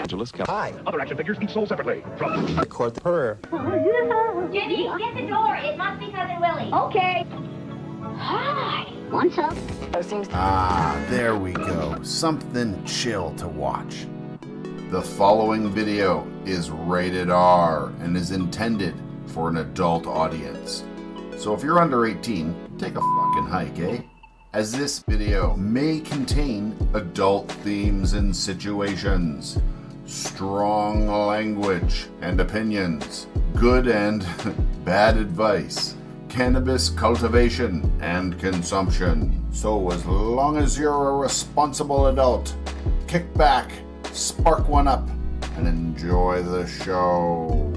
Angeles, Hi. Other action figures each sold separately. From Record the purr. Jimmy, get the door. It must be Cousin Willie. Okay. Hi. What's up? There we go. Something chill to watch. The following video is rated R and is intended for an adult audience. So if you're under 18, take a fucking hike, eh? As this video may contain adult themes and situations, strong language and opinions, good and bad advice, cannabis cultivation and consumption. So as long as you're a responsible adult, kick back, spark one up, and enjoy the show.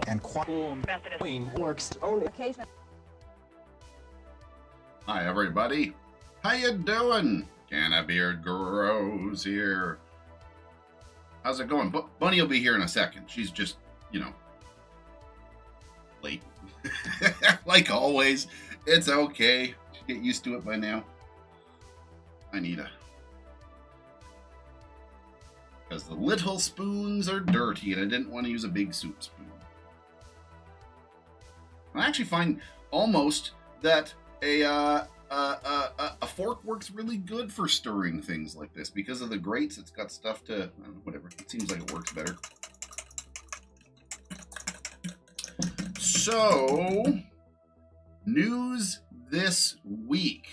And Queen works only occasionally. Hi everybody, how you doing? Cannabeard Grows here. How's it going? Bunny will be here in a second. She's just, late. Like always. It's okay. Get used to it by now. I need because the little spoons are dirty and I didn't want to use a big soup spoon. I actually find almost that a fork works really good for stirring things like this because of the grates. It's got stuff to, I don't know, whatever. It seems like it works better. So, news this week.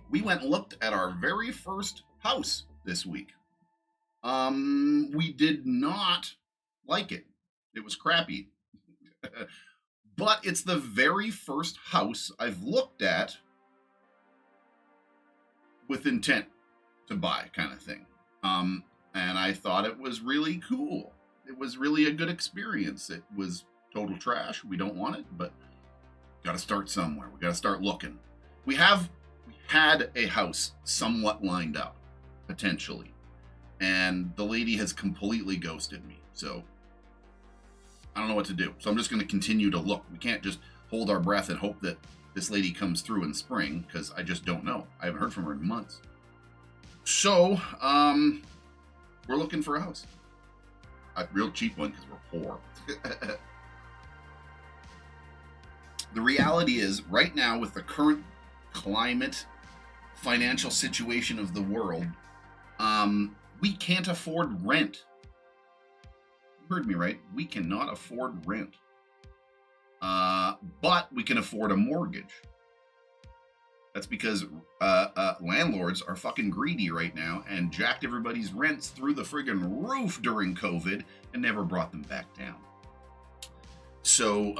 We went and looked at our very first house this week. We did not like it. It was crappy. But it's the very first house I've looked at with intent to buy, kind of thing. And I thought it was really cool. It was really a good experience. It was total trash. We don't want it, but got to start somewhere. We got to start looking. We had a house somewhat lined up, potentially, and the lady has completely ghosted me. So I don't know what to do. So I'm just going to continue to look. We can't just hold our breath and hope that this lady comes through in spring, because I just don't know. I haven't heard from her in months. So we're looking for a house. A real cheap one because we're poor. The reality is, right now, with the current climate, financial situation of the world, we can't afford rent. You heard me right. We cannot afford rent. But we can afford a mortgage. That's because landlords are fucking greedy right now and jacked everybody's rents through the friggin' roof during COVID and never brought them back down. So,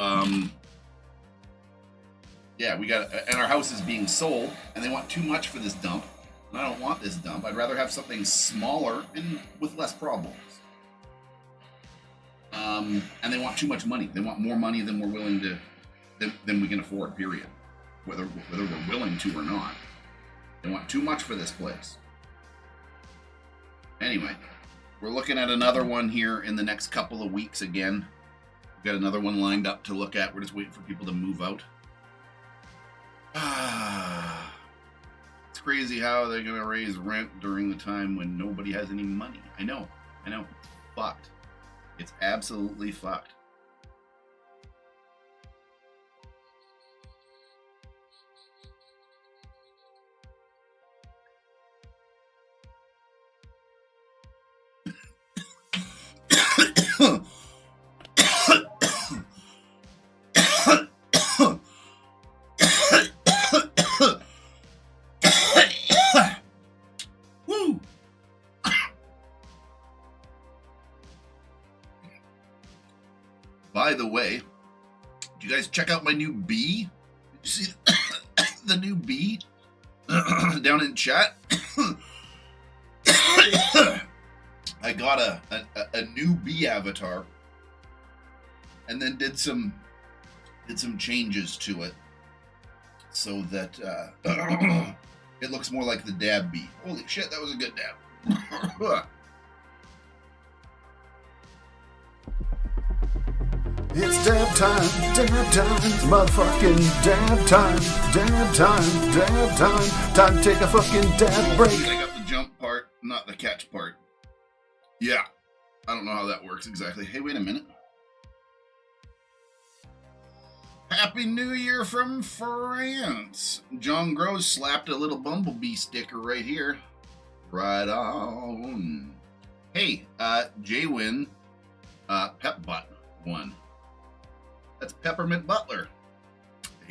yeah, and our house is being sold, and they want too much for this dump. And I don't want this dump. I'd rather have something smaller and with less problems. And they want too much money. They want more money than we're willing to, than we can afford, period. Whether we're willing to or not. They want too much for this place. Anyway, we're looking at another one here in the next couple of weeks again. We've got another one lined up to look at. We're just waiting for people to move out. It's crazy how they're going to raise rent during the time when nobody has any money. I know. It's fucked. It's absolutely fucked. Woo! By the way, did you guys check out my new bee? Did you see the new bee down in chat? I got a new bee avatar, and then did some changes to it so that it looks more like the dab bee. Holy shit, that was a good dab. It's dab time, motherfucking dab time, time to take a fucking dab break. I got the jump part, not the catch part. Yeah, I don't know how that works exactly. Hey, wait a minute. Happy New Year from France. John Gross slapped a little bumblebee sticker right here. Right on. Hey, J-Win, Pep Butt won. That's Peppermint Butler,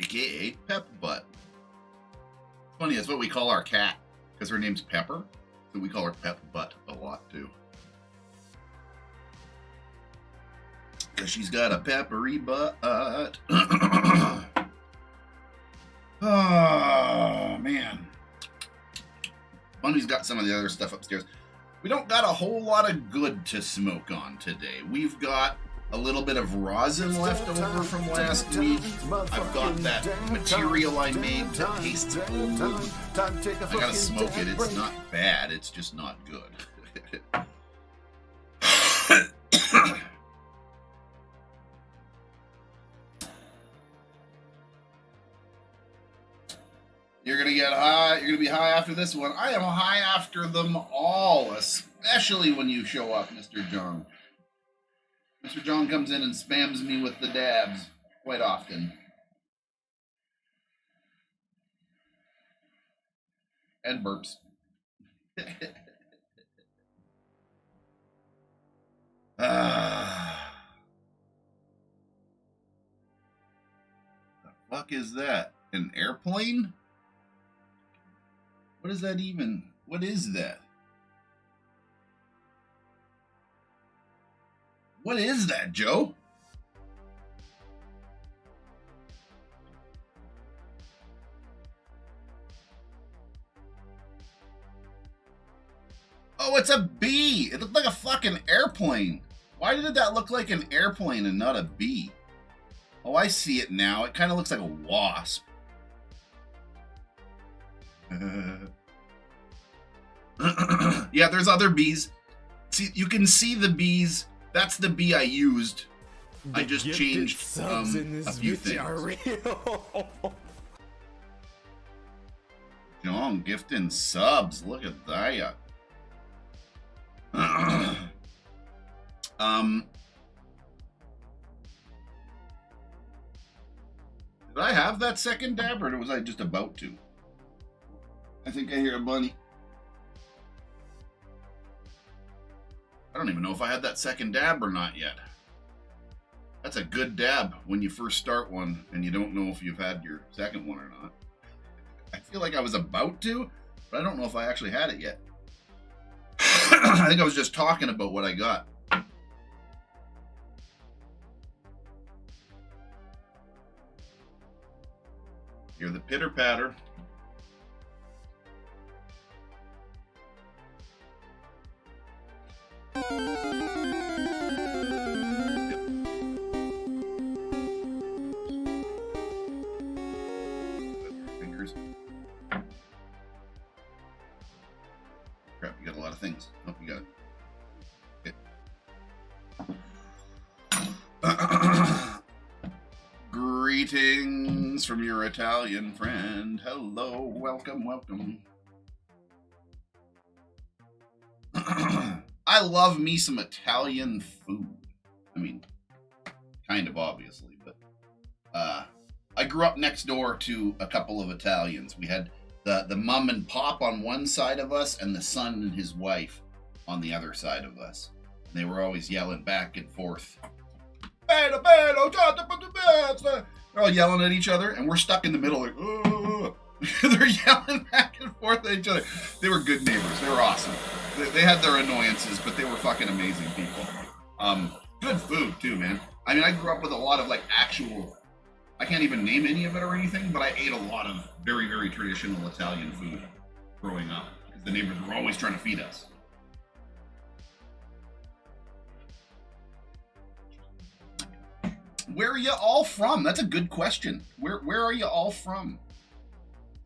aka Pep Butt. Funny, that's what we call our cat, because her name's Pepper, so we call her Pep Butt a lot too. Because she's got a peppery butt. Oh, man. Bunny's got some of the other stuff upstairs. We don't got a whole lot of good to smoke on today. We've got a little bit of rosin left over from last week. I've got that material I made that tastes old. I gotta smoke it. It's not bad. It's just not good. You're gonna get high. You're gonna be high after this one. I am high after them all, especially when you show up, Mr. John. Mr. John comes in and spams me with the dabs quite often. And burps. The fuck is that? An airplane? What is that even? What is that? What is that, Joe? Oh, it's a bee. It looked like a fucking airplane. Why did that look like an airplane and not a bee? Oh, I see it now. It kind of looks like a wasp. Yeah, there's other bees. See, you can see the bees. That's the bee I used. I just changed a few things. John gifting subs. Look at that. Did I have that second dab, or was I just about to? I think I hear a bunny. I don't even know if I had that second dab or not yet. That's a good dab when you first start one and you don't know if you've had your second one or not. I feel like I was about to, but I don't know if I actually had it yet. I think I was just talking about what I got. Hear the pitter patter. Fingers. Crap, you got a lot of things. Nope, you got it. Okay. Greetings from your Italian friend. Hello, welcome, welcome. I love me some Italian food. I mean, kind of obviously, but I grew up next door to a couple of Italians. We had the mom and pop on one side of us and the son and his wife on the other side of us. And they were always yelling back and forth. They're all yelling at each other, and we're stuck in the middle like, oh. They're yelling back and forth at each other. They were good neighbors. They were awesome. They had their annoyances, but they were fucking amazing people. Good food too, man. I mean, I grew up with a lot of like actual, I can't even name any of it or anything, but I ate a lot of very, very traditional Italian food growing up because the neighbors were always trying to feed us. Where are you all from? That's a good question. Where are you all from?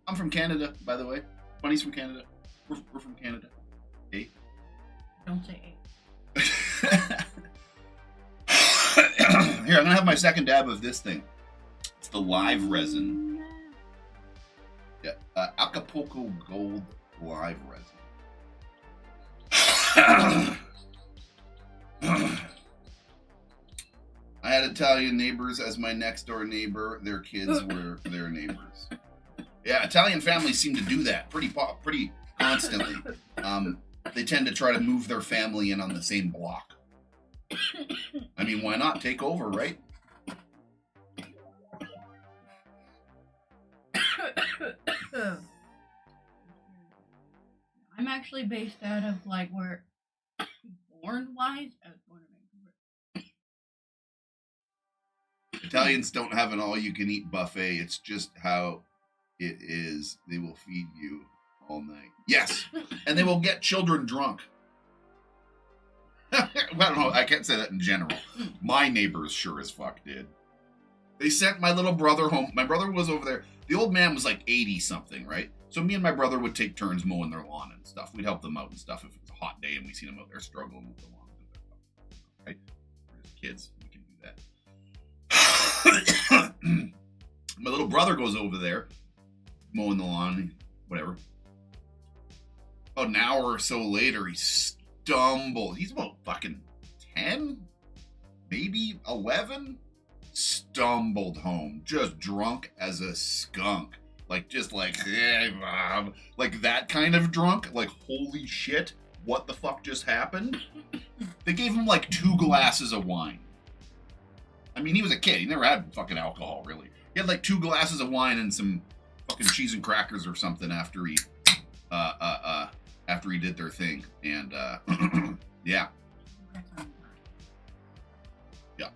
I'm from Canada, by the way. Bunny's from Canada. We're from Canada. Hey. Don't say Here, I'm gonna have my second dab of this thing. It's the live resin. Yeah, Acapulco Gold live resin. I had Italian neighbors as my next door neighbor. Their kids were their neighbors. Yeah, Italian families seem to do that pretty constantly. They tend to try to move their family in on the same block. I mean, why not take over, right? I'm actually based out of like where born-wise, I was born in Vancouver. Italians don't have an all-you-can-eat buffet. It's just how it is. They will feed you all night. Yes, and they will get children drunk. I don't know. I can't say that in general. My neighbors sure as fuck did. They sent my little brother home. My brother was over there. The old man was like 80-something, right? So me and my brother would take turns mowing their lawn and stuff. We'd help them out and stuff if it was a hot day and we seen them out there struggling with the lawn. Right? We're just kids. We can do that. My little brother goes over there, mowing the lawn, whatever. About an hour or so later, he stumbled. He's about fucking 10, maybe 11. Stumbled home, just drunk as a skunk. Like, just like, hey, Mom. Like that kind of drunk. Like, holy shit, what the fuck just happened? They gave him like 2 glasses of wine. I mean, he was a kid. He never had fucking alcohol, really. He had like 2 glasses of wine and some fucking cheese and crackers or something after he did their thing. And, yeah. Yeah.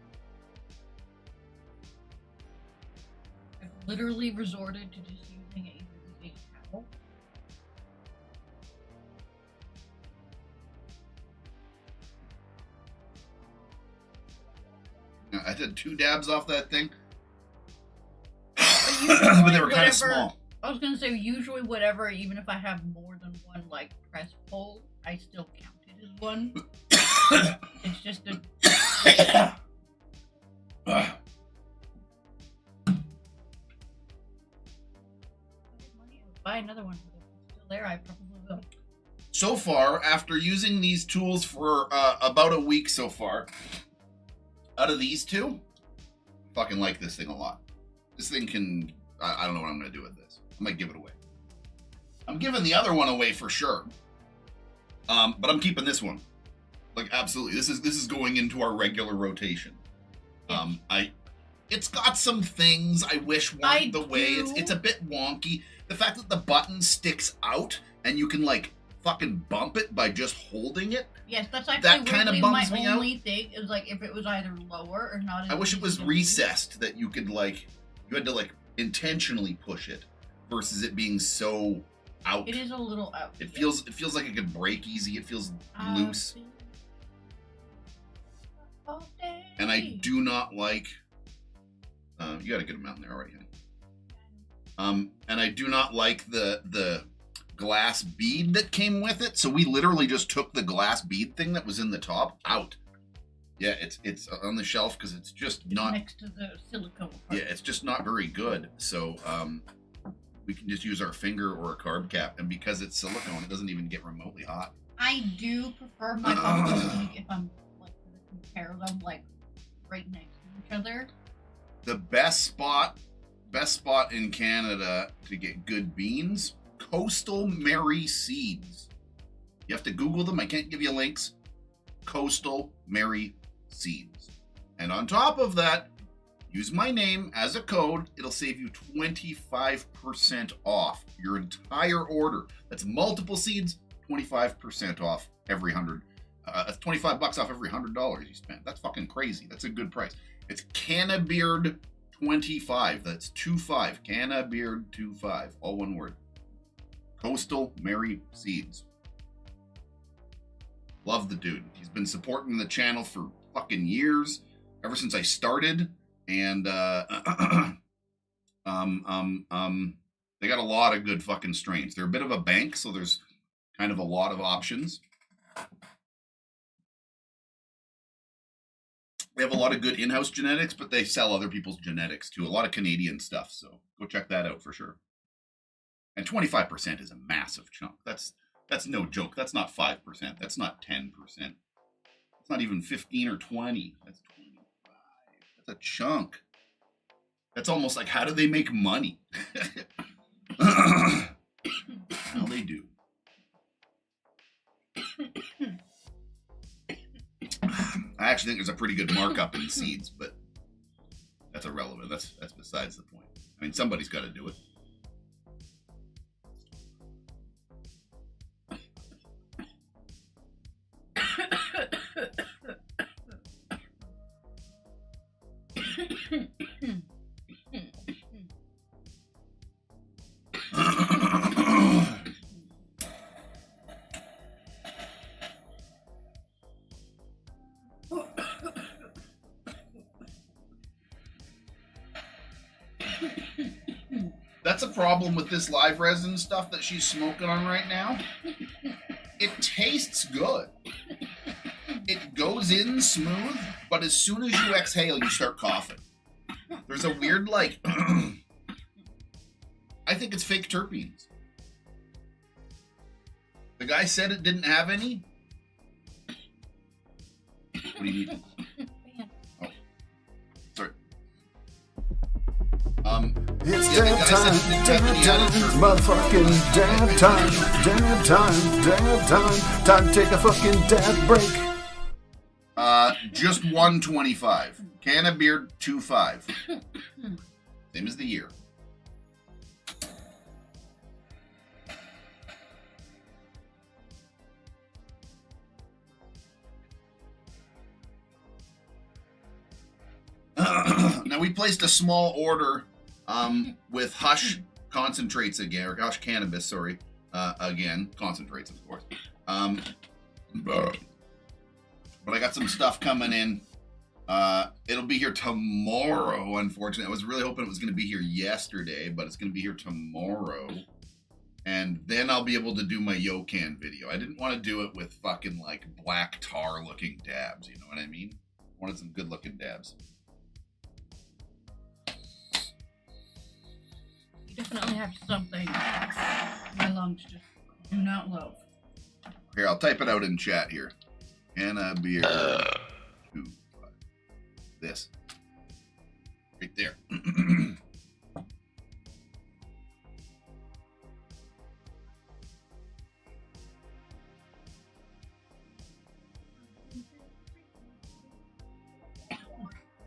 I've literally resorted to just using a big towel. I did 2 dabs off that thing. But they were kind of small. I was gonna say, usually whatever, even if I have more than one, like, press pull, I still count it as one. It's just a... Buy another one. If it's still there, I probably will. So far, after using these tools for about a week so far, out of these 2, I fucking like this thing a lot. This thing can... I don't know what I'm going to do with this. I might give it away. I'm giving the other one away for sure. But I'm keeping this one. Like, absolutely. This is going into our regular rotation. It's got some things I wish weren't the way. It's a bit wonky. The fact that the button sticks out and you can, like, fucking bump it by just holding it. Yes, that's actually weirdly my only thing. It was like if it was either lower or not. I wish it was recessed, that you could, like, you had to, like, intentionally push it versus it being so out. It is a little out. It feels like it could break easy. It feels loose. And I do not like... you got a good amount in there already, honey. And I do not like the glass bead that came with it. So we literally just took the glass bead thing that was in the top out. Yeah, it's on the shelf because it's just not... next to the silicone part. Yeah, it's just not very good. So we can just use our finger or a carb cap. And because it's silicone, it doesn't even get remotely hot. I do prefer my bubble if I'm, like, to compare them, like, right next to each other. The best spot in Canada to get good beans, Coastal Mary Seeds. You have to Google them. I can't give you links. Coastal Mary Seeds. And on top of that, use my name as a code. It'll save you 25% off your entire order. That's multiple seeds, 25% off every 100. That's $25 off every $100 you spend. That's fucking crazy. That's a good price. It's Cannabeard 25. That's 25. Cannabeard 25. All one word. Coastal Mary Seeds. Love the dude. He's been supporting the channel for fucking years, ever since I started. And they got a lot of good fucking strains. They're a bit of a bank, so there's kind of a lot of options. They have a lot of good in-house genetics, but they sell other people's genetics too. A lot of Canadian stuff, so go check that out for sure. And 25% is a massive chunk. That's no joke. That's not 5%. That's not 10%. It's not even 15 or 20. That's 25. That's a chunk. That's almost like, how do they make money? Well, they do. I actually think there's a pretty good markup in seeds, but that's irrelevant. That's besides the point. I mean, somebody's got to do it. That's a problem with this live resin stuff that she's smoking on right now. It tastes good. It goes in smooth, but as soon as you exhale, you start coughing. There's a weird, like, I think it's fake terpenes. The guy said it didn't have any. What do you need? Oh, sorry. It's dab time, motherfucking dab time, time to take a fucking dab break. Just 125. Can of beer 2.5. Same as the year. Now we placed a small order with Hush concentrates again, or Hush cannabis, sorry, again, concentrates of course. But I got some stuff coming in. It'll be here tomorrow, unfortunately. I was really hoping it was going to be here yesterday, but it's going to be here tomorrow. And then I'll be able to do my Yokan video. I didn't want to do it with fucking like black tar looking dabs, you know what I mean? I wanted some good looking dabs. You definitely have something my lungs just do not love. Here, I'll type it out in chat here. Can a beer 2.5. This. Right there.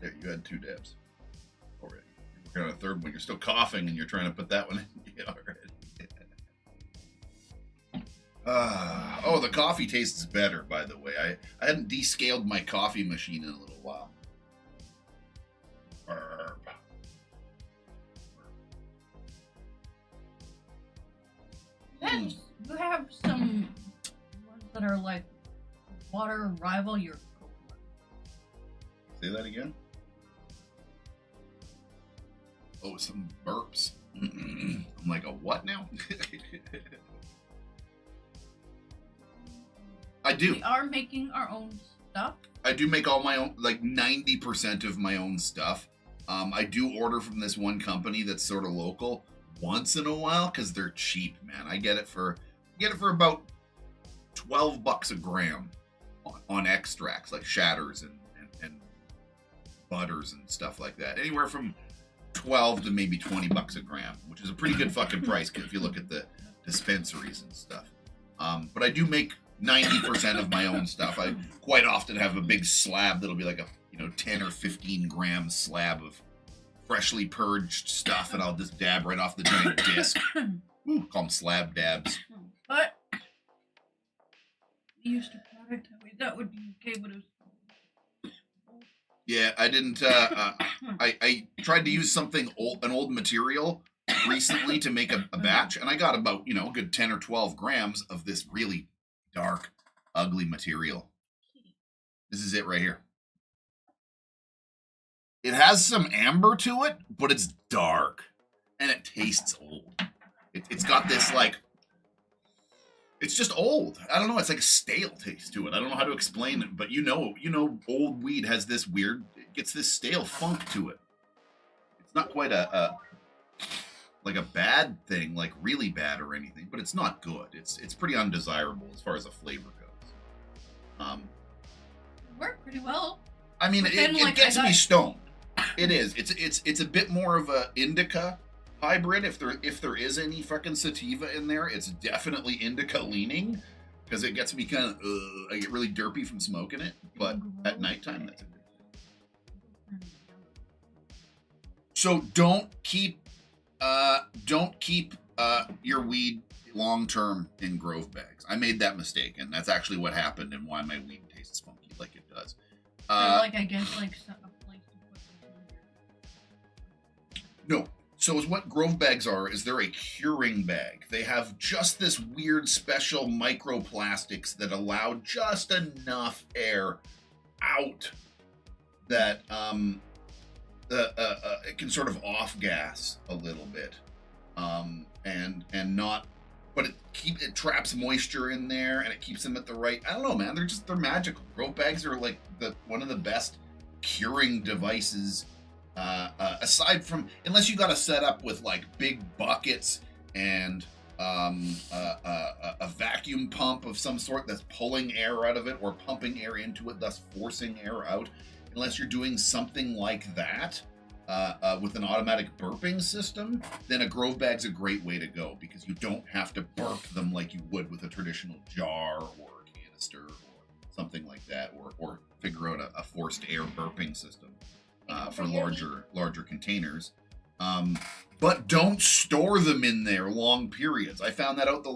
There, you had 2 dabs already. You're working on a third one. You're still coughing and you're trying to put that one in already. Oh, the coffee tastes better, by the way. I hadn't descaled my coffee machine in a little while. Burp. And you have some ones that are like water rival your coconut. Say that again? Oh, some burps. I'm like, a what now? I do. We are making our own stuff. I do make all my own, like 90% of my own stuff. I do order from this one company that's sort of local once in a while because they're cheap, man. I get it for about $12 a gram on extracts like shatters and butters and stuff like that. Anywhere from 12 to maybe $20 a gram, which is a pretty good fucking price if you look at the dispensaries and stuff. But I do make 90% of my own stuff. I quite often have a big slab that'll be like a 10 or 15 gram slab of freshly purged stuff, and I'll just dab right off the giant disc. Ooh, call them slab dabs. But we used to product that would be okay, but it was. Yeah, I didn't. I tried to use something an old material recently to make a batch, and I got about a good 10 or 12 grams of this really dark, ugly material. This is it right here. It has some amber to it, but it's dark, and it tastes old. It's got this like. It's just old. I don't know. It's like a stale taste to it. I don't know how to explain it, but you know, old weed has this weird, it gets this stale funk to it. It's not quite like a bad thing, like really bad or anything, but it's not good. It's pretty undesirable as far as a flavor goes. Worked pretty well. I mean, But then, it like, gets I got- me stoned. It is. It's a bit more of a indica hybrid. If there is any fucking sativa in there, it's definitely indica leaning because it gets me kind of. I get really derpy from smoking it, but at nighttime, that's a good thing. So don't keep your weed long term in grove bags. I made that mistake, and that's actually what happened and why my weed tastes funky like it does. Like, I guess, like, a place to put it in. No. So is what grove bags are is they're a curing bag. They have just this weird special microplastics that allow just enough air out that it can sort of off gas a little bit, and not, but it traps moisture in there and it keeps them at the right. I don't know, man. They're magical. Grove bags are like one of the best curing devices. Aside from, unless you got to set up with like big buckets and a vacuum pump of some sort that's pulling air out of it or pumping air into it, thus forcing air out. Unless you're doing something like that with an automatic burping system, then a grove bag's a great way to go because you don't have to burp them like you would with a traditional jar or canister or something like that, or figure out a forced air burping system for larger containers. But don't store them in there long periods. I found that out the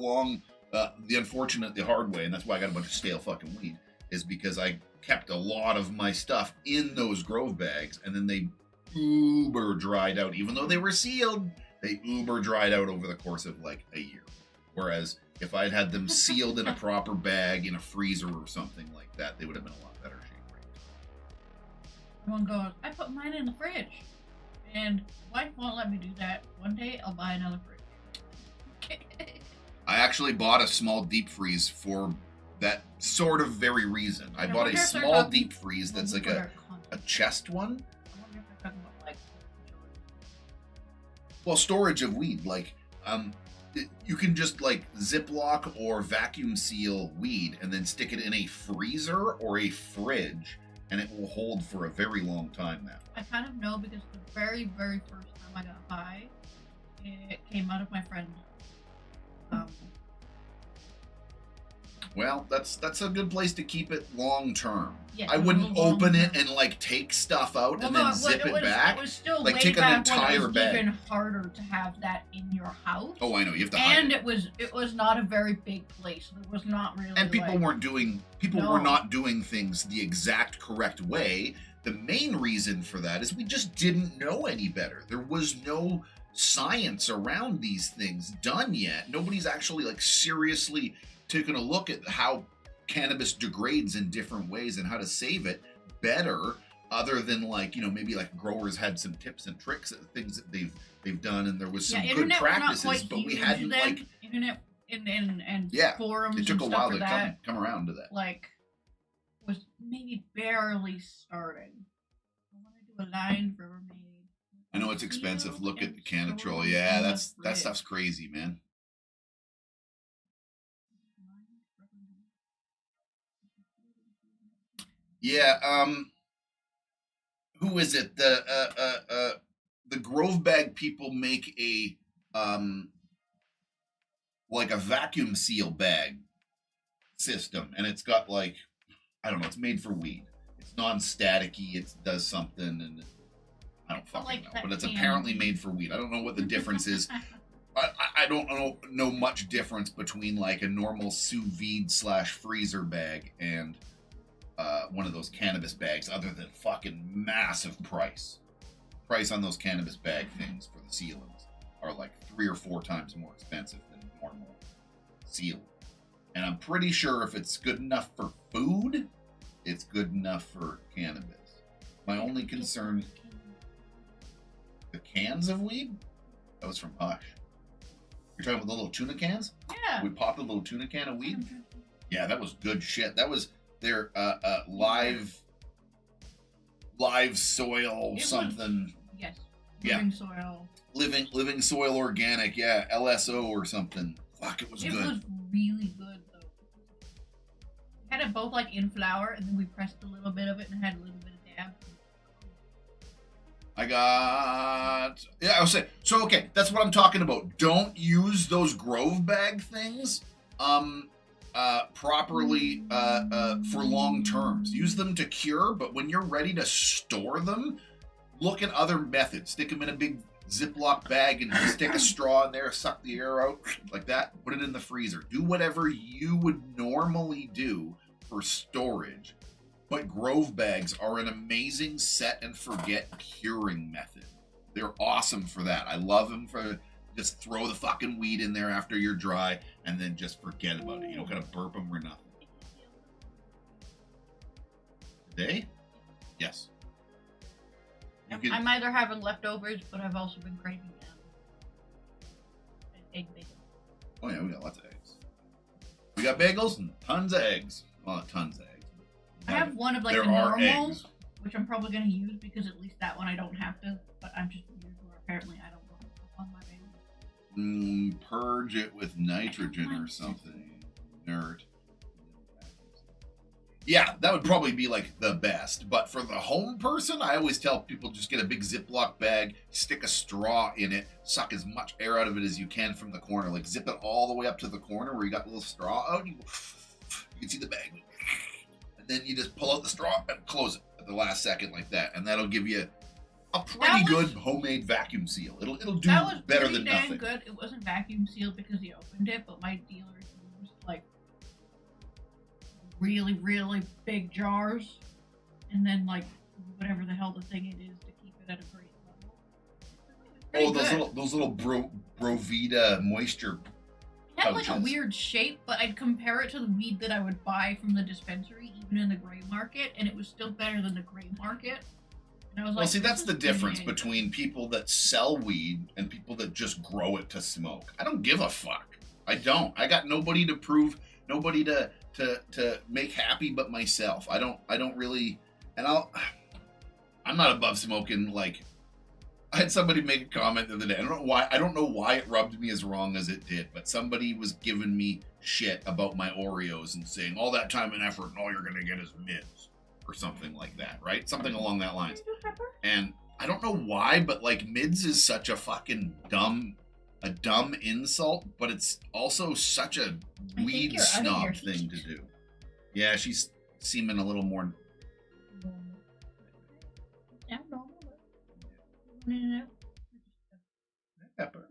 hard way, and that's why I got a bunch of stale fucking weed, is because I kept a lot of my stuff in those grove bags, and then they uber dried out. Even though they were sealed, they uber dried out over the course of like a year. Whereas if I'd had them sealed in a proper bag in a freezer or something like that, they would have been a lot better shape right now. Everyone goes, I put mine in the fridge. And wife won't let me do that. One day I'll buy another fridge. I actually bought a small deep freeze for that sort of very reason. I bought a small deep freeze that's like a chest one. I wonder if they're talking about, like, Well, storage of weed, like, you can just like Ziploc or vacuum seal weed and then stick it in a freezer or a fridge, and it will hold for a very long time now. I kind of know because the very, very first time I got high, it came out of my friend's. Well, that's a good place to keep it long term. Yeah, I wouldn't long open it term. and like take stuff out and Well, then no, zip it back. It was still like way take an back when entire it was bag. even harder to have that in your house. Oh, I know, you have to hide And it. it was not a very big place. There was not really. And people like, were not doing things the exact correct way. The main reason for that is we just didn't know any better. There was no science around these things done yet. Nobody's actually like seriously taken a look at how cannabis degrades in different ways and how to save it better, other than like, you know, maybe like growers had some tips and tricks, things that they've done, and there was some good internet was not practices, quite but we huge hadn't then. like Internet and Yeah, forums it took a and stuff while for to that, come around to that. like, was maybe barely starting. I want to do a line for Remain. I know it's expensive. Look at the Canatrol. Yeah, that stuff's crazy, man. Yeah, who is it? The Grove Bag people make a like a vacuum seal bag system, and it's got like, I don't know, it's made for weed. It's non-staticky, it does something, and I don't fucking know, but it's apparently made for weed. I don't know what the difference is. I don't know much difference between like a normal sous vide / freezer bag and one of those cannabis bags, other than fucking massive price. Price on those cannabis bag things for the sealings are like 3 or 4 times more expensive than normal seal. And I'm pretty sure if it's good enough for food, it's good enough for cannabis. My only concern, the cans of weed? That was from Hush. You're talking about the little tuna cans? Yeah. We popped a little tuna can of weed. Yeah, that was good shit. That was their live soil something. Yes. Living soil. Living soil organic. Yeah, LSO or something. Fuck, it was good. It was really good though. We had it both like in flour, and then we pressed a little bit of it and had a little bit of dab. I was saying, so okay, that's what I'm talking about. Don't use those Grove bag things properly for long terms. Use them to cure, but when you're ready to store them, look at other methods. Stick them in a big Ziploc bag and stick a straw in there, suck the air out like that, put it in the freezer. Do whatever you would normally do for storage. But Grove bags are an amazing set and forget curing method. They're awesome for that. I love them for just throw the fucking weed in there after you're dry and then just forget about it. You don't gotta burp them or nothing. Today? Yes. I'm either having leftovers, but I've also been craving egg bagel. Oh yeah, we got lots of eggs. We got bagels and tons of eggs. Well, not tons of eggs. I have one of like there the are normal, eggs. which I'm probably going to use because at least that one I don't have to. But I'm just weird where apparently I don't want to on my bagel. Purge it with nitrogen or something. Nerd. Yeah, that would probably be like the best. But for the home person, I always tell people just get a big Ziploc bag, stick a straw in it, suck as much air out of it as you can from the corner. Like zip it all the way up to the corner where you got a little straw out. You can see the bag. And then you just pull out the straw and close it at the last second like that. And that'll give you a pretty good homemade vacuum seal. It'll do better than nothing. Good. It wasn't vacuum sealed because he opened it, but my dealer used like really, really big jars, and then like whatever the hell the thing it is to keep it at a great level. Those little Brovita moisture It had pouches. like a weird shape, but I'd compare it to the weed that I would buy from the dispensary, even in the gray market, and it was still better than the gray market. And I was like, see, that's the difference between people that sell weed and people that just grow it to smoke. I don't give a fuck. I don't. I got nobody to prove, nobody to make happy but myself. I don't really, and I'm not above smoking. Like, I had somebody make a comment the other day. I don't know why it rubbed me as wrong as it did, but somebody was giving me shit about my Oreos and saying all that time and effort and all you're gonna get is mids or something like that, right? Something along that lines. And I don't know why, but like mids is such a fucking dumb insult, but it's also such a weed snob thing to do. Yeah, she's seeming a little more. Yeah, normal. Peppers.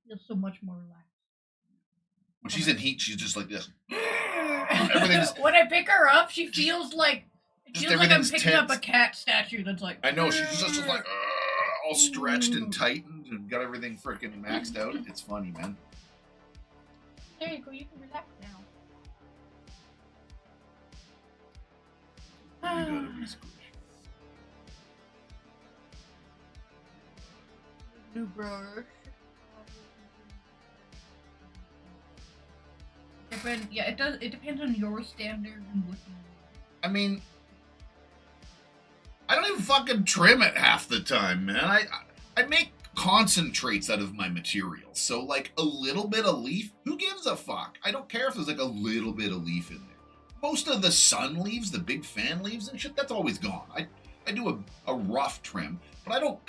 Feels so much more relaxed. When she's in heat, she's just like this. Everything's. When I pick her up, she feels like I'm everything's picking tense. up a cat statue that's like. I know, she's just like all stretched and tightened and got everything freaking maxed out. It's funny, man. There you go. You can relax now. You gotta be squished. New brush. It does. It depends on your standard and what you want. I mean, I don't even fucking trim it half the time, man. I make concentrates out of my materials. So like a little bit of leaf, who gives a fuck? I don't care if there's like a little bit of leaf in there. Most of the sun leaves, the big fan leaves and shit, that's always gone. I do a rough trim, but I don't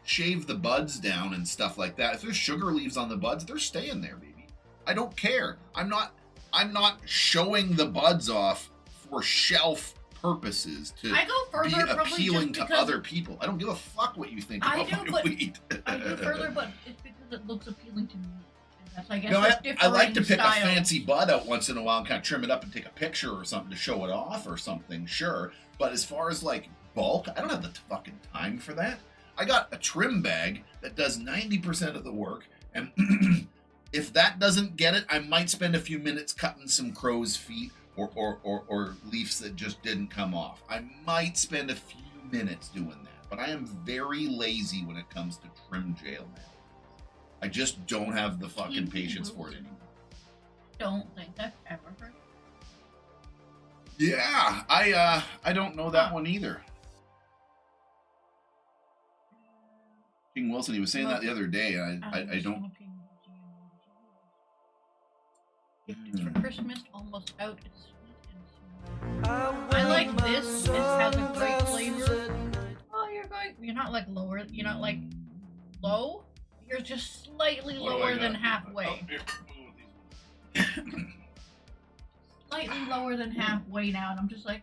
shave the buds down and stuff like that. If there's sugar leaves on the buds, they're staying there, baby. I don't care. I'm not showing the buds off for shelf purposes to I go further, be appealing just to other people. I don't give a fuck what you think about my weed. I go further, but it's because it looks appealing to me. That's, I guess, No, I like to pick styles. a fancy bud out once in a while and kind of trim it up and take a picture or something to show it off or something, sure. But as far as like bulk, I don't have the fucking time for that. I got a trim bag that does 90% of the work, and if that doesn't get it, I might spend a few minutes cutting some crow's feet or leaves that just didn't come off. I might spend a few minutes doing that, but I am very lazy when it comes to trim jail now. I just don't have the fucking patience for it anymore. Don't think I've ever heard. Yeah, I don't know that one either. King Wilson, he was saying that the other day, and I don't. Gifted for Christmas, almost out. It's sweet and smooth. I like this. It has a great flavor. Oh, you're not like lower. You're not like low. You're just slightly lower than halfway. Slightly lower than halfway now, and I'm just like.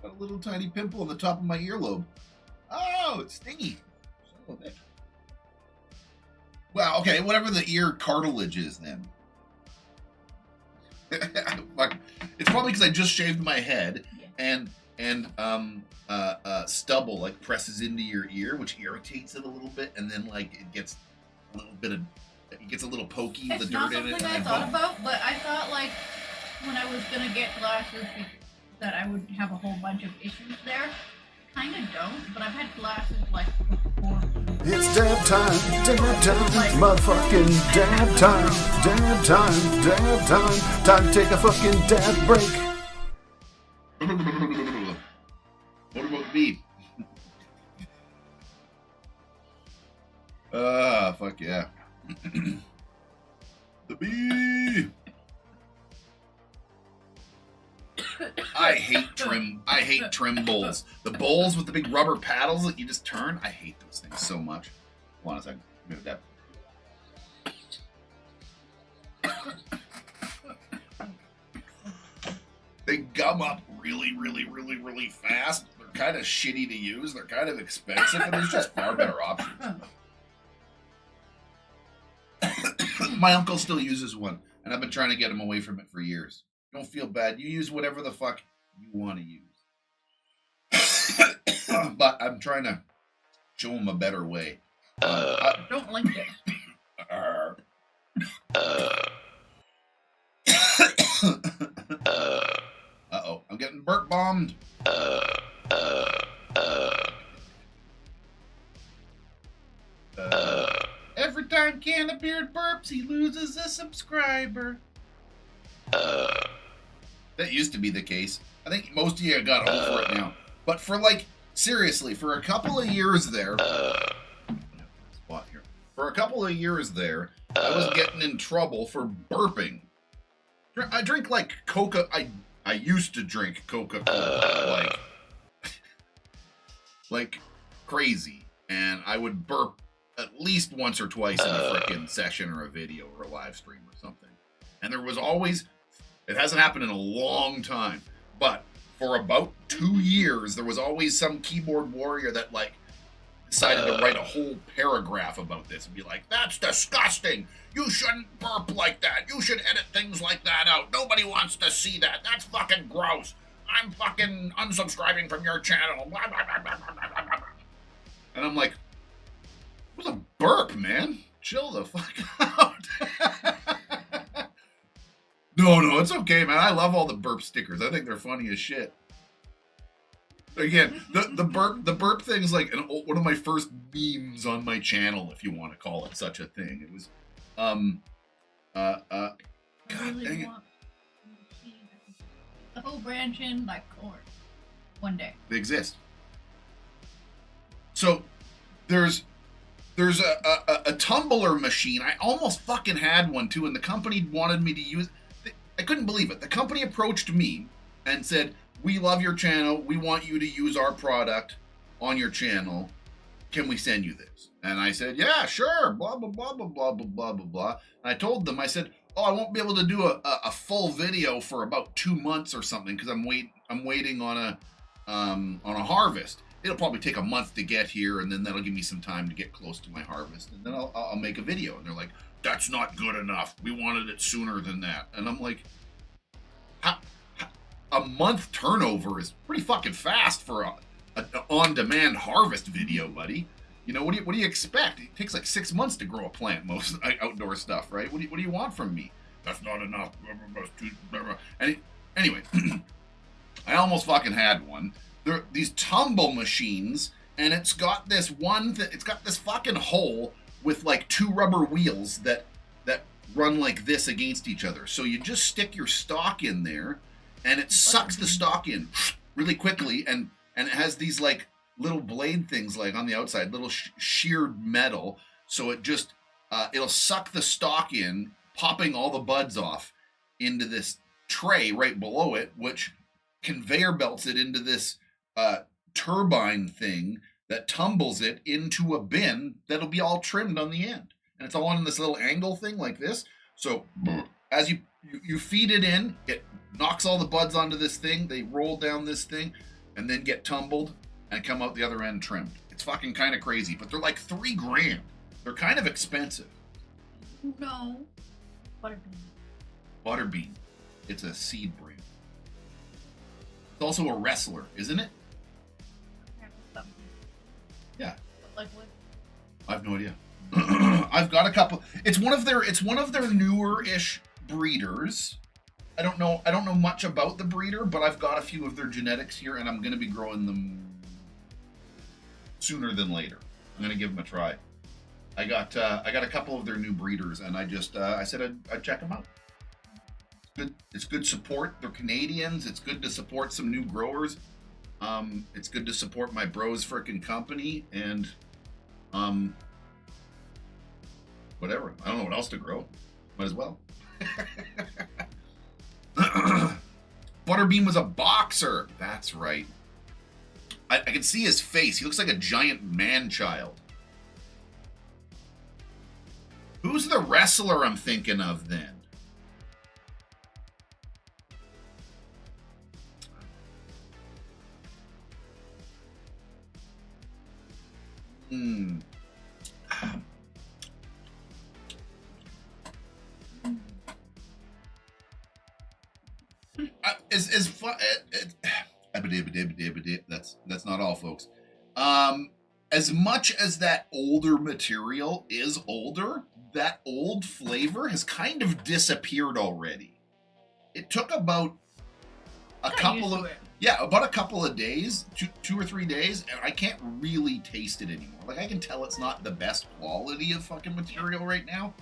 Got a little tiny pimple on the top of my earlobe. Oh, it's stingy. Son of a bitch. Well, okay, whatever the ear cartilage is then. Fuck. It's probably because I just shaved my head and stubble like presses into your ear, which irritates it a little bit, and then like it gets a little bit of it gets a little pokey with the dirt in it. It's not something I thought about, but I thought like when I was gonna get glasses that I would have a whole bunch of issues there. Kind of don't, but I've had glasses like before. It's dab time, motherfucking dab time. Time to take a fucking dab break. What about me? Fuck yeah. The bee. I hate trim bowls. The bowls with the big rubber paddles that you just turn. I hate those things so much. Hold on a second. Give me that. They gum up really fast. They're kind of shitty to use. They're kind of expensive, and there's just far better options. My uncle still uses one, and I've been trying to get him away from it for years. Don't feel bad. You use whatever the fuck you want to use. But I'm trying to show him a better way. I don't like this. Uh-oh. I'm getting burp bombed. Every time Cannabeard burps, he loses a subscriber. That used to be the case. I think most of you got over it now. But for like, seriously, for a couple of years there, for a couple of years there, I was getting in trouble for burping. I drink like Coca. I used to drink Coca-Cola like crazy, and I would burp at least once or twice in a freaking session or a video or a live stream or something. And there was always. It hasn't happened in a long time, but for about 2 years, there was always some keyboard warrior that like decided to write a whole paragraph about this and be like, "That's disgusting. You shouldn't burp like that. You should edit things like that out. Nobody wants to see that. That's fucking gross. I'm fucking unsubscribing from your channel." And I'm like, "It was a burp, man. Chill the fuck out." No, it's okay, man. I love all the burp stickers. I think they're funny as shit. Again, the burp thing's like one of my first memes on my channel, if you want to call it such a thing. It was, God dang it. The whole branch in like corn. One day. They exist. So there's a tumbler machine. I almost fucking had one too, and the company wanted me to use. I couldn't believe it. The company approached me and said, "We love your channel. We want you to use our product on your channel. Can we send you this?" And I said, "Yeah, sure." Blah blah blah blah blah blah blah blah blah. And I told them, I said, "Oh, I won't be able to do a full video for about 2 months or something because I'm waiting on a harvest. It'll probably take a month to get here, and then that'll give me some time to get close to my harvest, and then I'll make a video." And they're like, "That's not good enough. We wanted it sooner than that." And I'm like, a month turnover is pretty fucking fast for an on-demand harvest video, buddy. You know, what do you expect? It takes like 6 months to grow a plant, most outdoor stuff, right? What do you want from me? That's not enough. Anyway, I almost fucking had one. These tumble machines and it's got this it's got this fucking hole with like 2 rubber wheels that run like this against each other. So you just stick your stock in there, and it sucks the stock in really quickly, and it has these like little blade things like on the outside, little sheared metal. So it just it'll suck the stock in, popping all the buds off into this tray right below it, which conveyor belts it into this turbine thing that tumbles it into a bin that'll be all trimmed on the end. And it's all on this little angle thing like this. So as you feed it in, it knocks all the buds onto this thing. They roll down this thing and then get tumbled and come out the other end trimmed. It's fucking kind of crazy, but they're like $3 grand. They're kind of expensive. No. Butterbean. Butterbean. It's a seed brand. It's also a wrestler, isn't it? Yeah. Like what? I have no idea. I've got a couple. It's one of their newer-ish breeders. I don't know much about the breeder, but I've got a few of their genetics here, and I'm going to be growing them sooner than later. I'm going to give them a try. I got a couple of their new breeders, and I said I'd check them out. It's good support. They're Canadians. It's good to support some new growers. It's good to support my bros frickin' company, and whatever. I don't know what else to grow. Might as well. Butterbean was a boxer. That's right. I can see his face. He looks like a giant man-child. Who's the wrestler I'm thinking of then? Is fun. That's not all, folks. As much as that older material is older, that old flavor has kind of disappeared already. It took about a couple of days, two or 3 days, and I can't really taste it anymore. Like, I can tell it's not the best quality of fucking material right now.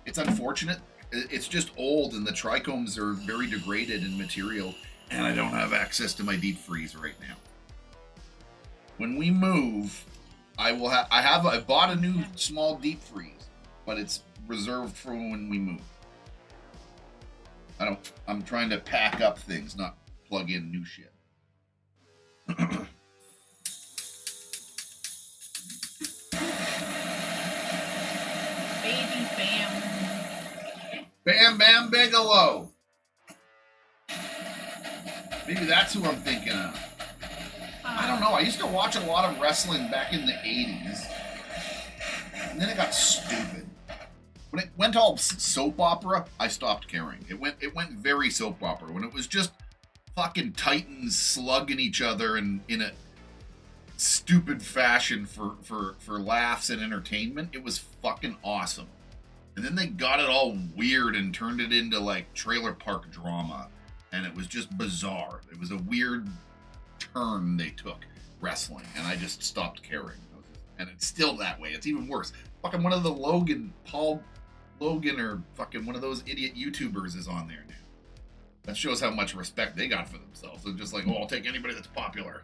It's unfortunate. It's just old, and the trichomes are very degraded in material, and I don't have access to my deep freeze right now. When we move, I bought a new small deep freeze, but it's reserved for when we move. I'm trying to pack up things, not plug in new shit. Baby Bam. Bam Bam Bigelow. Maybe that's who I'm thinking of. I don't know. I used to watch a lot of wrestling back in the 80s. And then it got stupid. When it went all soap opera, I stopped caring. It went very soap opera. When it was just fucking titans slugging each other in a stupid fashion for laughs and entertainment, it was fucking awesome. And then they got it all weird and turned it into like trailer park drama, and it was just bizarre. It was a weird turn they took wrestling, and I just stopped caring. And it's still that way. It's even worse. Fucking one of the Paul Logan, or fucking one of those idiot YouTubers is on there now. That shows how much respect they got for themselves. They're just like, oh, I'll take anybody that's popular.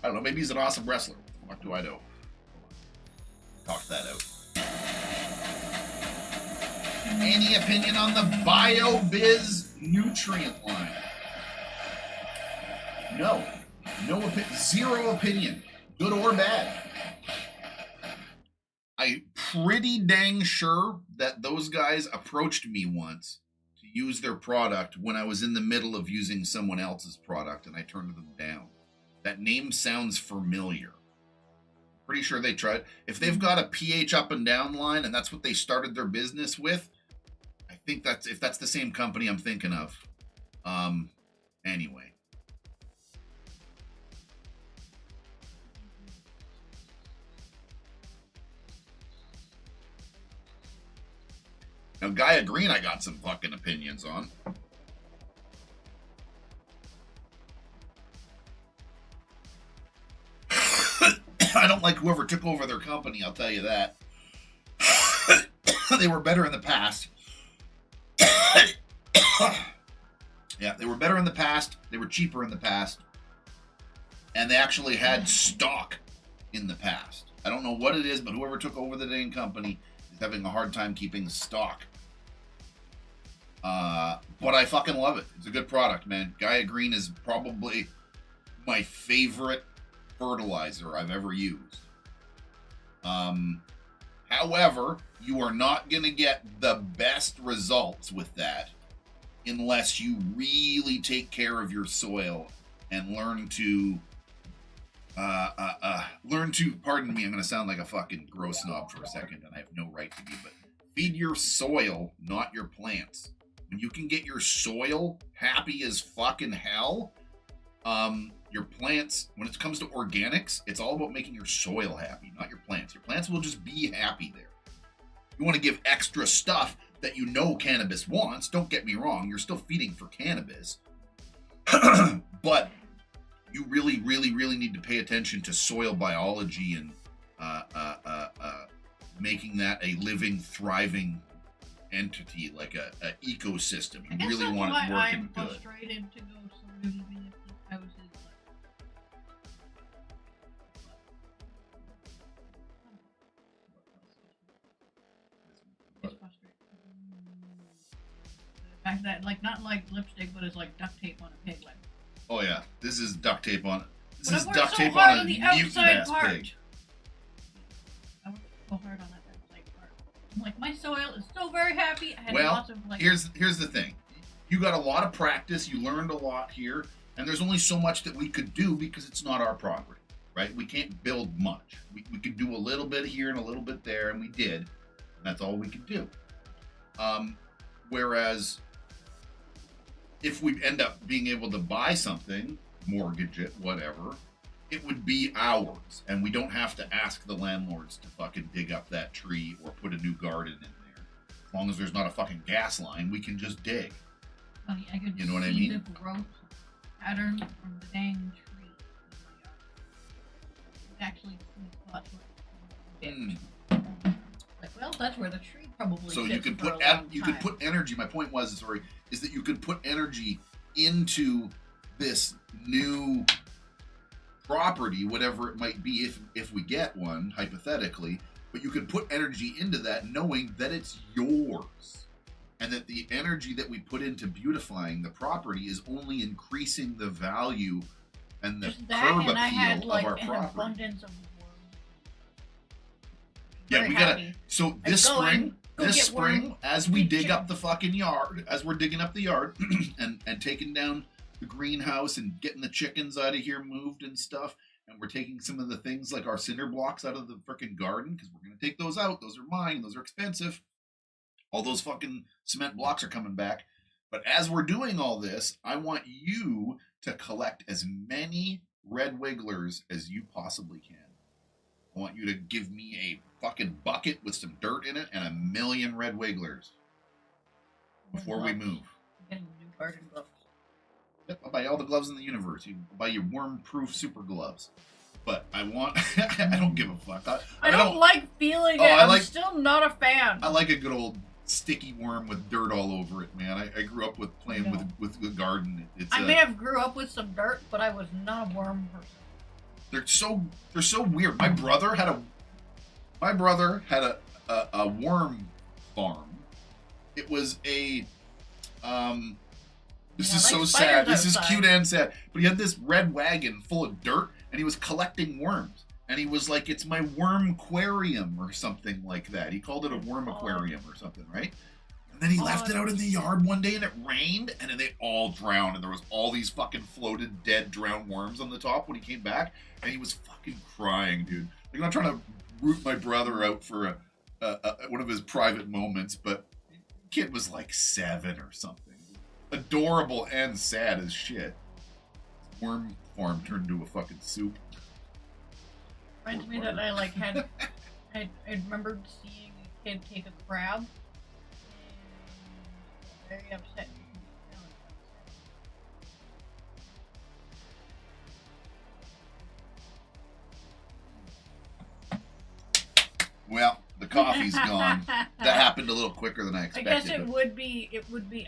I don't know, maybe he's an awesome wrestler. What do I know? Talk that out. Any opinion on the BioBiz nutrient line? No. Zero opinion. Good or bad. I'm pretty dang sure that those guys approached me once to use their product when I was in the middle of using someone else's product, and I turned them down. That name sounds familiar. Pretty sure they tried. If they've got a pH up and down line, and that's what they started their business with, I think if that's the same company I'm thinking of. Anyway. Now, Gaia Green, I got some fucking opinions on. don't like whoever took over their company, I'll tell you that. They were better in the past. Yeah, they were better in the past. They were cheaper in the past. And they actually had stock in the past. I don't know what it is, but whoever took over the dang company is having a hard time keeping stock. But I fucking love it. It's a good product, man. Gaia Green is probably my favorite fertilizer I've ever used. However, you are not going to get the best results with that unless you really take care of your soil and learn to, pardon me, I'm going to sound like a fucking gross snob for a second, and I have no right to be, but feed your soil, not your plants. When you can get your soil happy as fucking hell, your plants, when it comes to organics, it's all about making your soil happy, not your plants. Your plants will just be happy there. You want to give extra stuff that you know cannabis wants. Don't get me wrong, you're still feeding for cannabis. But you really, really, really need to pay attention to soil biology and making that a living, thriving entity, like a ecosystem. You really want it working good. I'm frustrated to go sort of even if this house is it's frustrating. The fact that, like, not like lipstick, but it's like duct tape on a pig leg. Oh yeah, this is duct tape on. This But is I duct worked so tape hard on a the mutant outside ass part. pig. I worked so hard on that outside part. I'm like, my soil is so very happy. I had Well, lots of, like, here's the thing. You got a lot of practice. You learned a lot here, and there's only so much that we could do because it's not our property, right? We can't build much. We could do a little bit here and a little bit there, and we did. And that's all we could do. Whereas if we end up being able to buy something, mortgage it, whatever, it would be ours, and we don't have to ask the landlords to fucking dig up that tree or put a new garden in there. As long as there's not a fucking gas line, we can just dig. funny. I could You know what I see mean? the growth pattern from the dang tree. It actually spots where it like, well, that's where the tree probably So sits you could for put a long you could time. put energy. My point was, is that you could put energy into this new property, whatever it might be, if we get one, hypothetically. But you could put energy into that, knowing that it's yours, and that the energy that we put into beautifying the property is only increasing the value and the Just that, curb and I had appeal like of our an property. abundance of worms. Yeah, Very we gotta. happy. So I'm this going, go this get spring, worm, as we eat dig chicken. up the fucking yard, as we're digging up the yard and taking down the greenhouse and getting the chickens out of here moved and stuff, and we're taking some of the things like our cinder blocks out of the freaking garden because we're gonna take those out. Those are mine. Those are expensive. All those fucking cement blocks are coming back. But as we're doing all this, I want you to collect as many red wigglers as you possibly can. I want you to give me a fucking bucket with some dirt in it and 1,000,000 red wigglers before we move. Getting new garden gloves. Yep, I'll buy all the gloves in the universe. You can buy your worm-proof super gloves. But I want... I don't give a fuck. I don't like feeling Oh, it. I I'm like- still not a fan. I like a good old sticky worm with dirt all over it, man. I grew up with playing No. with the garden. It's I may have grew up with some dirt, but I was not a worm person. they're so weird. My brother had a worm farm. It was a this Yeah, is like so spiders sad. This is outside. cute and sad. But he had this red wagon full of dirt, and he was collecting worms. And he was like, "It's my worm aquarium," or something like that. He called it a worm aquarium or something, right? And then he left it out in the yard one day, and it rained, and then they all drowned, and there was all these fucking floated, dead, drowned worms on the top when he came back, and he was fucking crying, dude. Like, I'm not trying to root my brother out for one of his private moments, but the kid was like 7 or something. Adorable and sad as shit. Worm farm turned into a fucking soup. Reminds me that I like had I remembered seeing a kid take a crab and very upset. Well, the coffee's gone. That happened a little quicker than I I expected. guess it would be.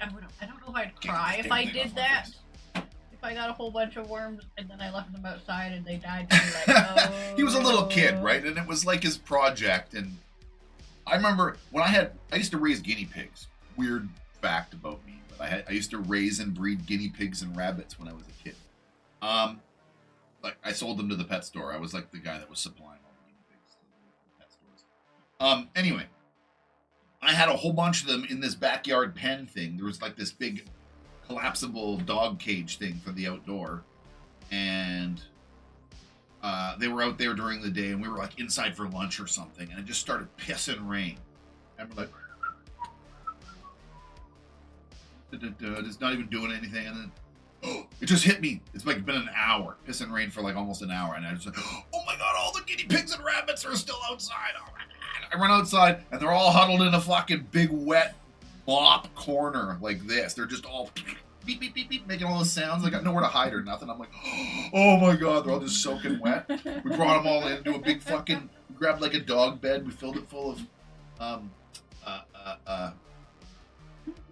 I don't know if I'd cry if I did that. If I got a whole bunch of worms and then I left them outside and they died, I'd be like, oh. He was a little kid, right? And it was like his project. And I remember when I used to raise guinea pigs. Weird fact about me, but I used to raise and breed guinea pigs and rabbits when I was a kid. Like I sold them to the pet store. I was like the guy that was supplying all the guinea pigs to the pet stores. Anyway, I had a whole bunch of them in this backyard pen thing. There was like this big collapsible dog cage thing for the outdoor, and they were out there during the day, and we were like inside for lunch or something, and it just started pissing rain, and we're like, it's not even doing anything, and then it just hit me. It's like been an hour, pissing rain for like almost an hour, and I was like, oh my god, all the guinea pigs and rabbits are still outside. Oh my god! I run outside, and they're all huddled in a fucking big wet mop corner like this. They're just all beep beep beep beep making all those sounds. I got nowhere to hide or nothing. I'm like, oh my god, they're all just soaking wet. We brought them all into a big fucking. We grabbed like a dog bed. We filled it full of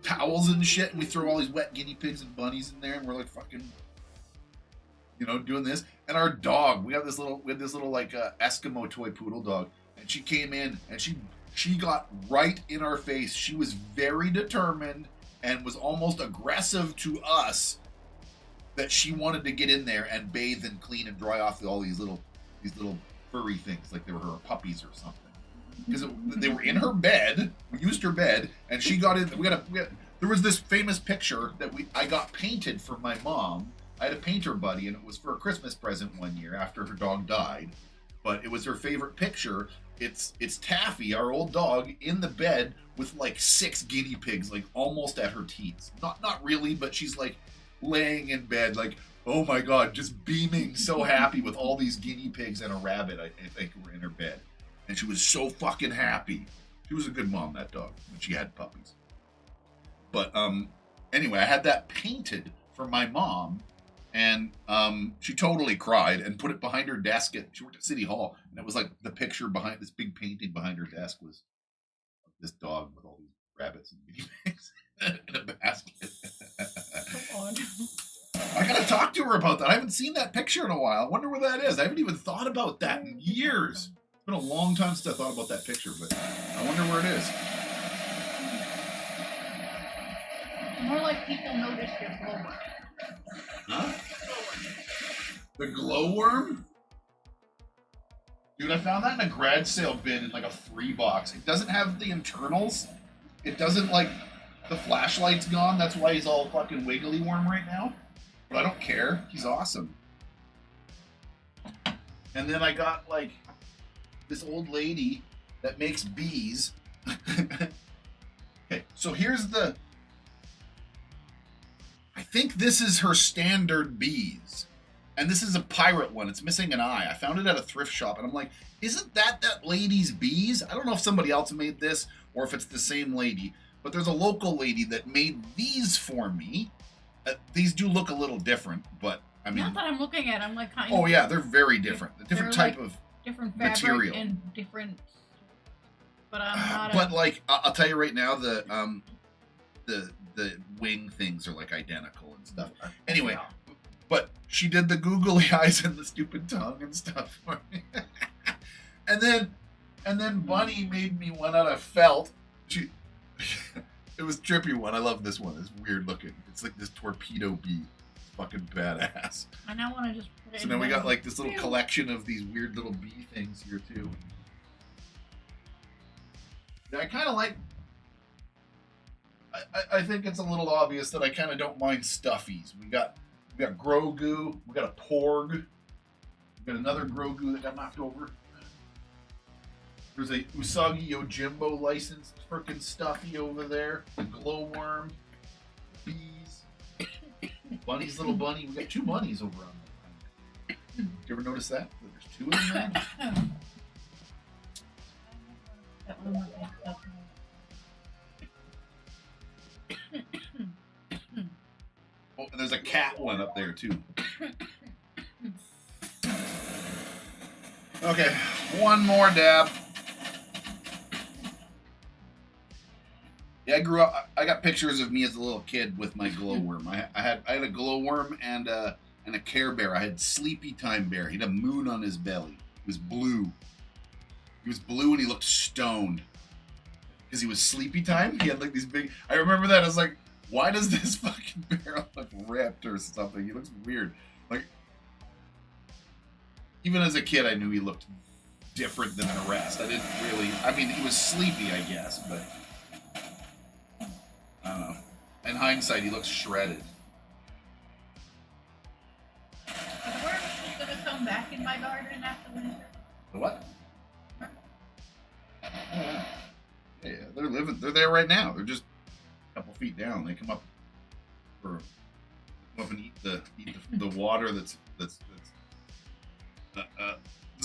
towels and shit, and we throw all these wet guinea pigs and bunnies in there, and we're like fucking, doing this. And our dog, we had this little like Eskimo toy poodle dog, and she came in and she got right in our face. She was very determined and was almost aggressive to us that she wanted to get in there and bathe and clean and dry off all these little furry things like they were her puppies or something. Because they were in her bed, we used her bed, and she got in. There was this famous picture that I got painted for my mom. I had a painter buddy, and it was for a Christmas present one year after her dog died. But it was her favorite picture. It's Taffy, our old dog, in the bed with like 6 guinea pigs, like almost at her teeth. Not really, but she's like laying in bed, like, oh my god, just beaming, so happy with all these guinea pigs and a rabbit. I think were in her bed. And she was so fucking happy. She was a good mom, that dog, when she had puppies. But anyway, I had that painted for my mom, and she totally cried and put it behind her desk. She worked at City Hall, and it was like the picture behind this big painting behind her desk was of this dog with all these rabbits and guinea pigs in a basket. Come on. I gotta talk to her about that. I haven't seen that picture in a while. I wonder where that is. I haven't even thought about that in years. It's been a long time since I thought about that picture, but I wonder where it is. More like people notice your glowworm. Huh? The glowworm? Dude, I found that in a garage sale bin in like a free box. It doesn't have the internals. It doesn't like, the flashlight's gone. That's why he's all fucking wiggly worm right now. But I don't care. He's awesome. And then I got like this old lady that makes bees. Okay, so here's the... I think this is her standard bees. And this is a pirate one. It's missing an eye. I found it at a thrift shop, and I'm like, isn't that lady's bees? I don't know if somebody else made this or if it's the same lady, but there's a local lady that made these for me. These do look a little different, but I mean... Not that I'm looking at, I'm like kind Oh of... yeah, they're very different. A different type of different fabric material. And different... But I'm not But like, I'll tell you right now, the wing things are like identical and stuff. Anyway, but she did the googly eyes and the stupid tongue and stuff for me. and then Bunny made me one out of felt. It was a trippy one. I love this one. It's weird looking. It's like this torpedo bee. It's fucking badass. I now want to just put it So in now we the- got like this little collection of these weird little bee things here too. Yeah, I kind of like... I think it's a little obvious that I kind of don't mind Stuffies. We got Grogu. We got a Porg. We got another Grogu that got knocked over. There's a Usagi Yojimbo licensed frickin' Stuffy over there. The glowworm. Bees. Bunny's little bunny. We got 2 bunnies over on there. Did you ever notice that? There's 2 of them there? That one looked like stuff. Oh, and there's a cat one up there too. Okay, one more dab. Yeah, I grew up. I got pictures of me as a little kid with my glowworm. I had a glowworm and a Care Bear. I had Sleepy Time Bear. He had a moon on his belly. He was blue. He was blue and he looked stoned because he was Sleepy Time. He had like these big. I remember that. I was like, why does this fucking bear look ripped or something? He looks weird. Like, even as a kid, I knew he looked different than the rest. I didn't really. I mean, he was sleepy, I guess, but. I don't know. In hindsight, he looks shredded. Are the worms just gonna come back in my garden after winter? The what? Yeah, they're living. They're there right now. They're just a couple feet down. They come up and eat the water that's it's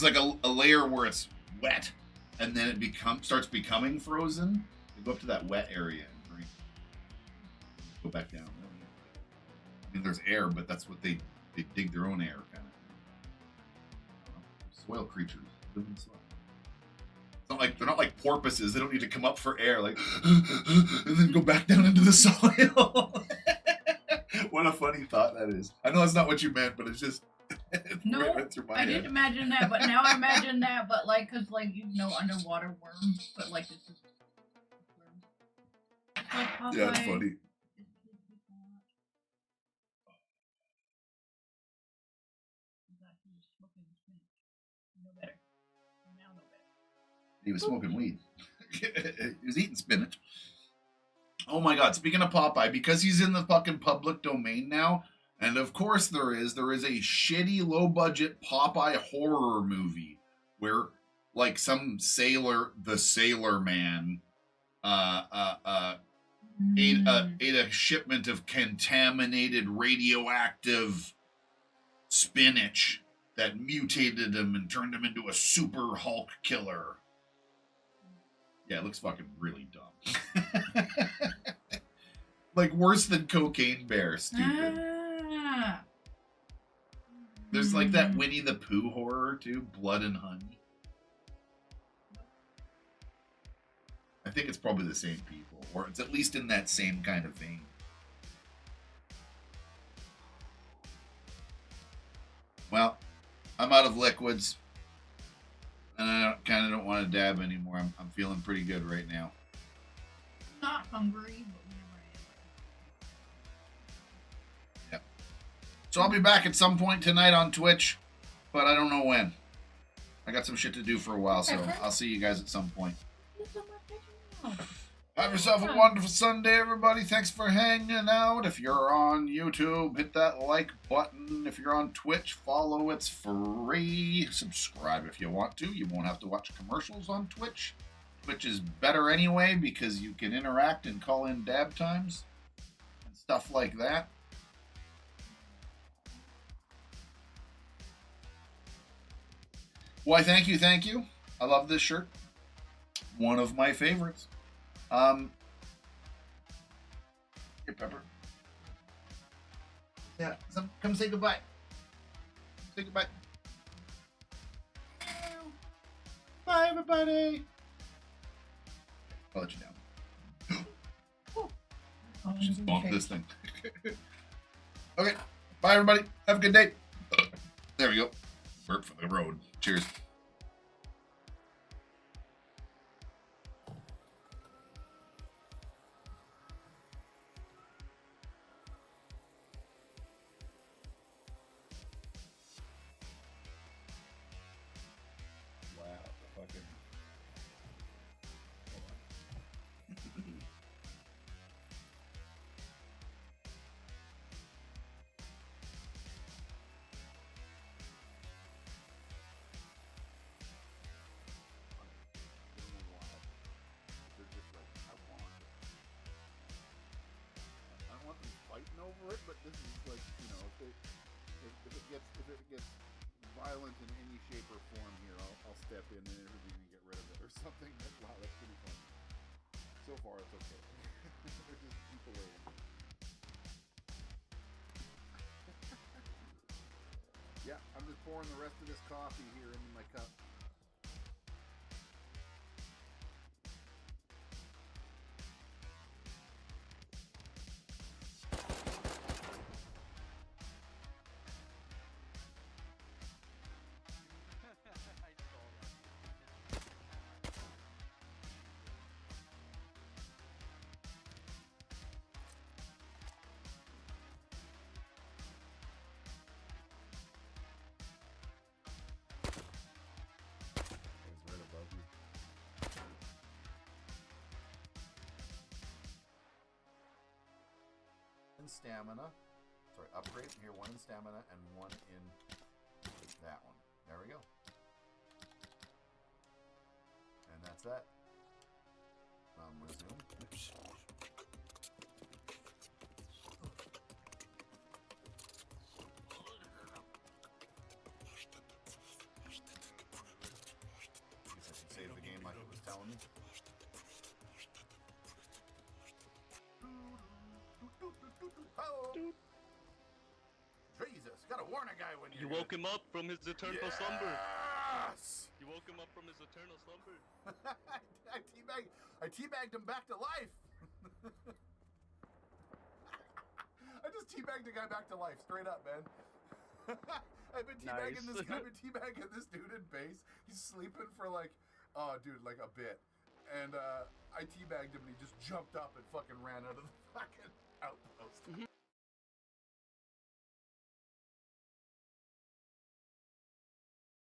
like a layer where it's wet, and then it starts becoming frozen. They go up to that wet area. Go back down. I mean, there's air, but that's what they dig their own air, kind of. Soil creatures live in soil. It's not like they're not like porpoises. They don't need to come up for air, like and then go back down into the soil. What a funny thought that is. I know that's not what you meant, but it's just no. Right through my I head. didn't imagine that, but now I imagine that. But like, cause like underwater worms, but like this is worms. Like Popeye. Yeah, it's funny. He was smoking weed. He was eating spinach. Oh my god, speaking of Popeye, because he's in the fucking public domain now, and of course there is a shitty low-budget Popeye horror movie where like some the sailor man ate a shipment of contaminated radioactive spinach that mutated him and turned him into a super Hulk killer. Yeah, it looks fucking really dumb. Like worse than Cocaine Bear, stupid. There's like that Winnie the Pooh horror too, Blood and Honey. I think it's probably the same people, or it's at least in that same kind of vein. Well, I'm out of liquids, and I kind of don't want to dab anymore. I'm feeling pretty good right now. Not hungry, but whenever I am. Yep. So I'll be back at some point tonight on Twitch, but I don't know when. I got some shit to do for a while, so I'll see you guys at some point. Have yourself a wonderful Sunday, everybody. Thanks for hanging out. If you're on YouTube, hit that like button. If you're on Twitch, follow. It's free. Subscribe if you want to. You won't have to watch commercials on Twitch. Twitch is better anyway because you can interact and call in dab times and stuff like that. Why, thank you. I love this shirt. One of my favorites. Here, Pepper. Yeah, come say goodbye. Say goodbye. Bye, everybody. I'll let you down. Just bump this thing. Okay, bye, everybody. Have a good day. There we go. Burp for the road. Cheers. Over it, but this is like, you know, if it gets violent in any shape or form here, I'll step in and intervene and get rid of it or something. Wow, that's pretty fun. So far, it's okay. They're just people waiting. Yeah, I'm just pouring the rest of this coffee here into my cup. in stamina. Sorry, upgrade. Here, 1 in stamina and 1 in that one. There we go. And that's that. Resume. I guess I should save the game like it was telling me. Oh. Jesus, gotta warn a guy when you woke him up from his eternal slumber. Yes! You woke him up from his eternal slumber. I teabagged him back to life. I just teabagged a guy back to life, straight up, man. I've been teabagging Nice. this guy. I've been teabagging this dude in base. He's sleeping for like, oh, dude, like a bit. And I teabagged him, and he just jumped up and fucking ran out of the fucking outpost.